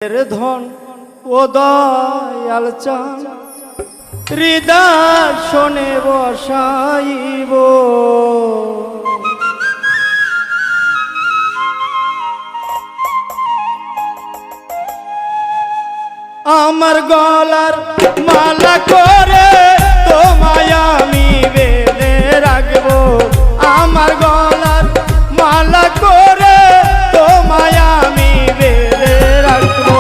ধন ও দয়াল চান হৃদয় শোনে বসাইব আমার গলার মালা করে তোমায় আমি বেঁধে রাখবো আমার গলার মালা করে তোমায় আমি বেঁধে রাখবো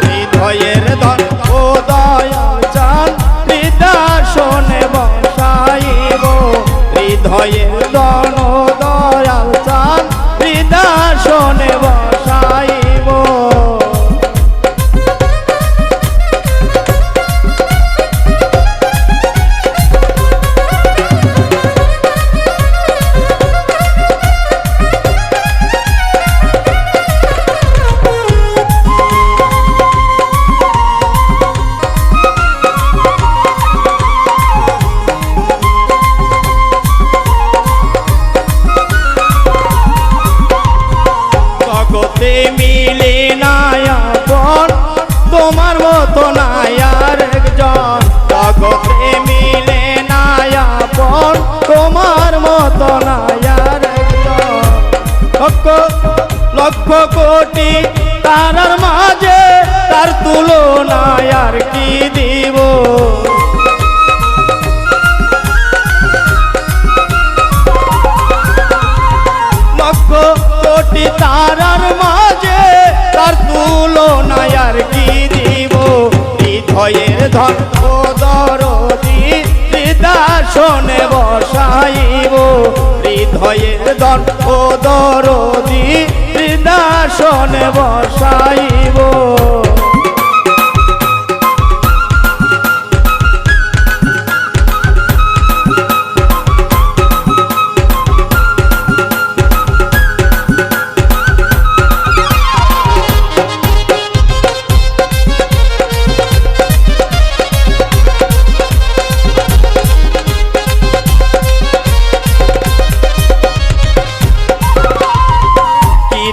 হৃদয়ের ধন ও দয়াল চান হৃদয় শোনে বসাইব হৃদয়ের ধন ও দয়াল চান হৃদয় শোনে বসাইব মিলে নায়াপন তোমার মতো নাই আর একজন জগতে মিলে নায়াপন তোমার মতো নাই আর একজন লক্ষ লক্ষ কোটি তারার মাঝে তার তুলনায় আর কি দিব লক্ষ কোটি তারার মাঝে তার তুলনায় আর কি দিব হৃদয়ের ধন ও দরদি হৃদয় শোনে বসাইব হৃদয়ের ধন ও দরদি হৃদয় শোনে বসাইব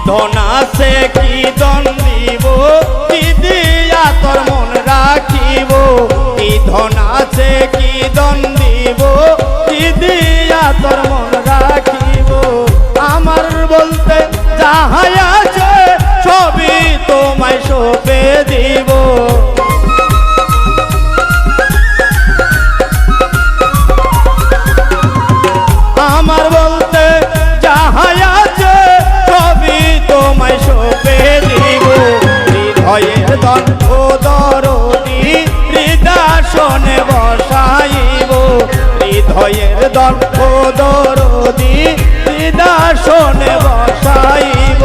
ধন আছে কি ধন দিব কি দিয়া তোর মন রাখিব কি ধন আছে কি ধন দিব কি দিয়া তোর মন রাখিব আমার বলতে যাহাই আছে সবই তোমায় সঁপে দিব আমার বলতে যাহাই আছে তোমায় সঁপে দিব হৃদয়ের ধন ও দরদি হৃদয় শোনে বসাইব হৃদয়ের ধন ও দরদি হৃদয় শোনে বসাইব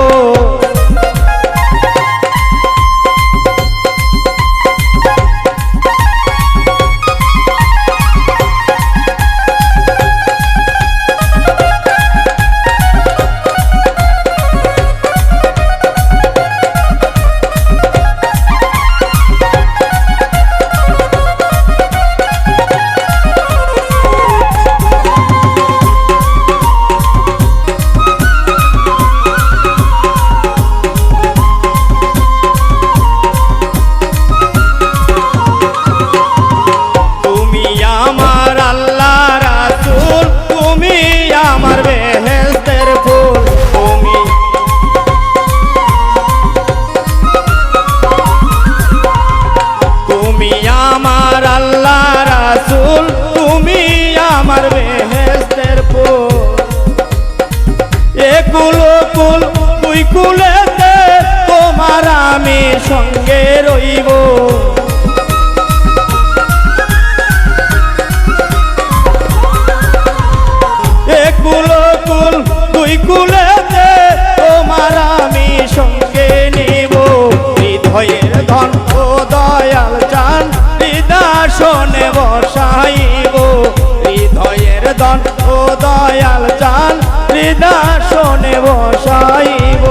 আমার আল্লাহ রাসূল তুমি আমার বেহেশতের ফুল একুল কুল দুই কুলেতে তোমার আমি সঙ্গে রইব একুল কুল দুই কুলেতে তোমার আমি সঙ্গে নিব হৃদয়ের ধন ও দয়াল চান হৃদয় শোনে বসাইব হৃদয়ের ধন ও দয়াল চান হৃদয় শোনে বসাইব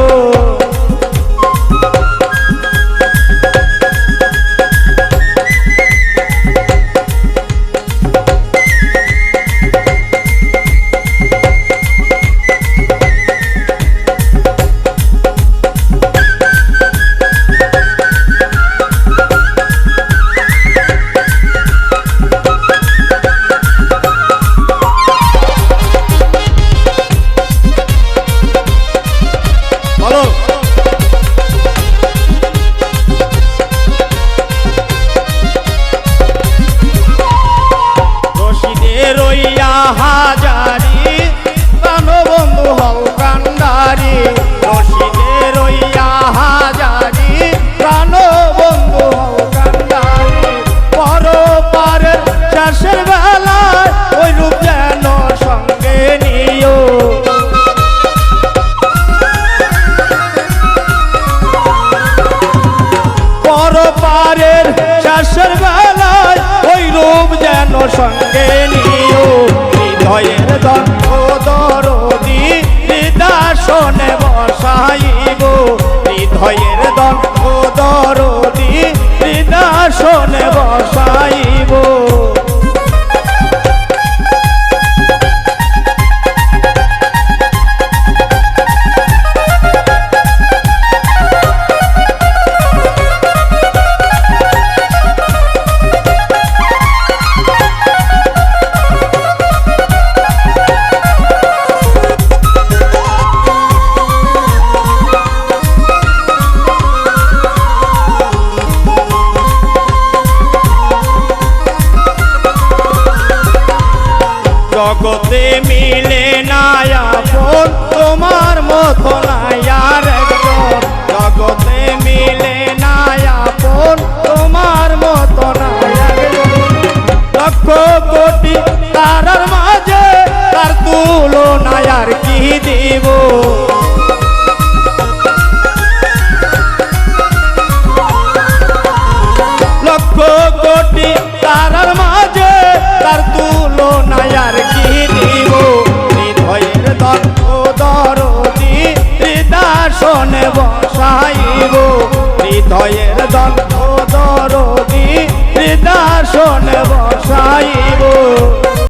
পারের শেষের বেলায় ওই রূপ যেন সঙ্গে নিও হৃদয়ের দ্বন্দ্ব দরদি হৃদাসনে বসাইব হৃদয়ের দ্বন্দ্ব দরদি হৃদাসনে বসাইব জগতে মিলে না আপন তোমার মতো নাই আর একজন জগতে মিলে না আপন তোমার মতো নাই একজন লক্ষ কোটি তারার মাঝে তার তুলনা আর কি দিব লক্ষ কোটি তারার মাঝে তার তুলনা আর কি দিব হৃদয়ের দ্বন্দ্ব দরদি হৃদাসনে বসাইব হৃদয়ের দ্বন্দ্ব দরদি হৃদাসনে বসাইব